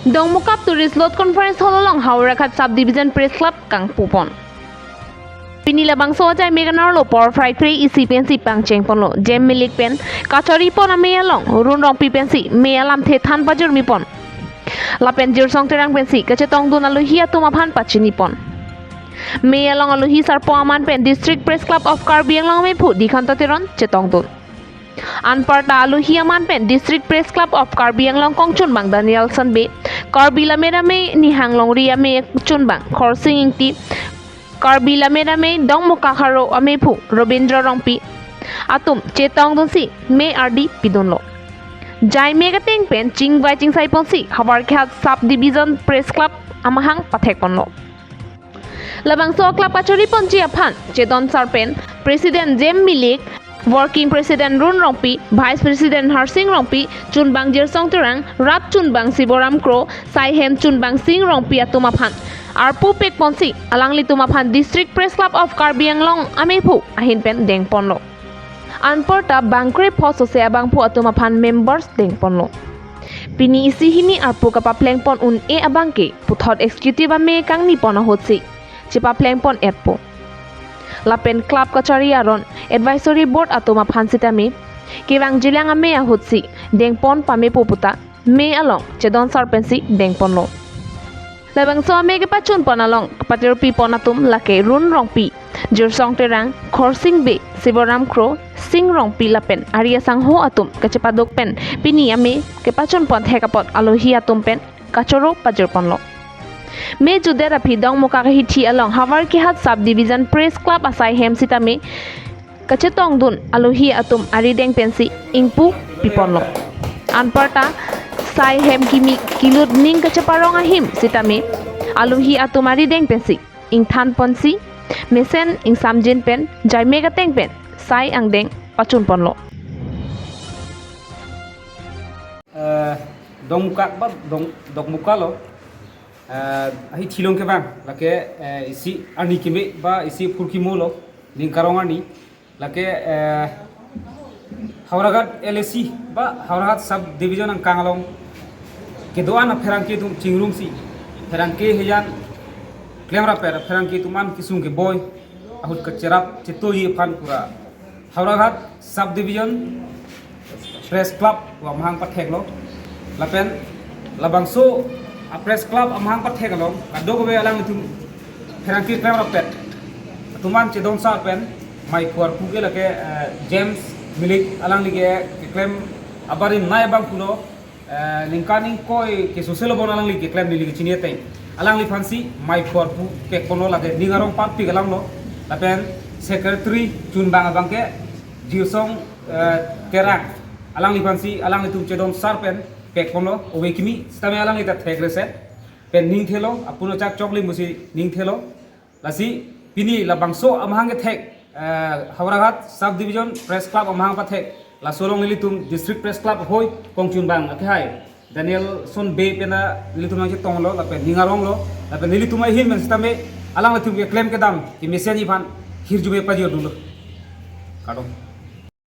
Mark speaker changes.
Speaker 1: Dongmukap Tourist Lot Conference Hall along Haurakat Subdivision Press Club Kang Pupon. Pinilabang sojay meganarlo por fry free isi pensi pangcheng ponlo jem milik pen kachori pon ame along run rong pi pensi me alam the than pajur mi pon la pen jur song terang pensi kachetong dun aluhia tuma phan pachini pon me along aluhi sarpo aman pen District Press Club of Karbi Anglong me phu dikhanta teron chetong dun Anparta aluhi aman pen District Press Club of Karbi Anglong kongchun bang Daniel Sanbe Karbi lamera me ni hanglong ria me chun bang khorsing ingti Karbi lamera me dong mukakaro amepu Robindra Rongpi atum chetong donsi me ardi pidonlo jai mega teng pen ching bai ching sai ponsi habar khat subdivision press club amahang pathek ponlo labang so club achori ponchi aphan cheton sarpen president jem milik working president Run Rongpi vice president Harsing Rongpi chunbang jersong terang rap chunbang siboram kro sai hem chunbang sing Rongpi atuma phan arpu pek ponsi alang lituma phan District Press Club of Karbi Anglong amepu ahin pen deng ponlo anporta bangkre phoso se abangpu atuma phan members deng ponlo pini isi hini arpu kapa pleng pon un e abangke puthot executive ame kangni pona hotsi chipa pleng pon etpo lapen club kachari aron advisory board atoma phan sitami kiwang jilang ame ahotsi deng pon pame poputa me along chedon sarpensi deng ponlo labang so ame ke pachun ponalong patir pi ponatum lake Run Rongpi jursong terang khorsing be siboram kro sing Rongpi lapen aria sangho atum kachepadok pen pini ame ke pachun pon thekapot alohi atum pen kachoro pajur ponlo me judera phidong muka hi thi along havar ki hat subdivision press club asai hem sitame kachetong dun alohi atum ari deng pensi ingpu piponlo anparta sai hem kimi kilut ning kachaparong ahim sitame alohi atum ari deng pensi ing than ponsi mesen ing samjin pen jai mega teng pen sai ang deng pachun ponlo
Speaker 2: dong muka ba dong muka lo ahi thilong ke bang lake isi ani kime ba isi purki molo lingkarong ani lake Hauragat LSC ba Hauragat sub division ang kangalong kedoan pherang ke tum chingrum si pherang ke hejan klemra per pherang ke tuman kisung ke boy ahut kacherap chetoyi phan pura Hauragat sub division press club wa mahang pathek lo lapen labangso a press club amhang pathek along kadogo be alang tum pherang ke klemra pet tuman chedon sa pen mai khwar puge lake James milik alang lige klem abari nai bang kuno lingkaning koi ke social bon alang lige klem lige chinie teng alang li fansi mai khwar pu ke kono lage ningarong pat pi galang lo lapen secretary chunbang abang ke jiusong terang alang li fansi alang tum chedon sarpen ke kono owe kimi stame alang ita thegrese pen ning thelo apuno chak chokli musi ning thelo lasi pini labangso amhang ke thek Hauragat subdivision press club amhang pathek la solong lilitum District Press Club hoi kongchun bang akhai Daniel Son be pena lilitum nang tonglo la pen ningarong lo la pen lilitum ai hin men stame alang latum ke claim ke dam ki message ban hirjube pajio dulo kadong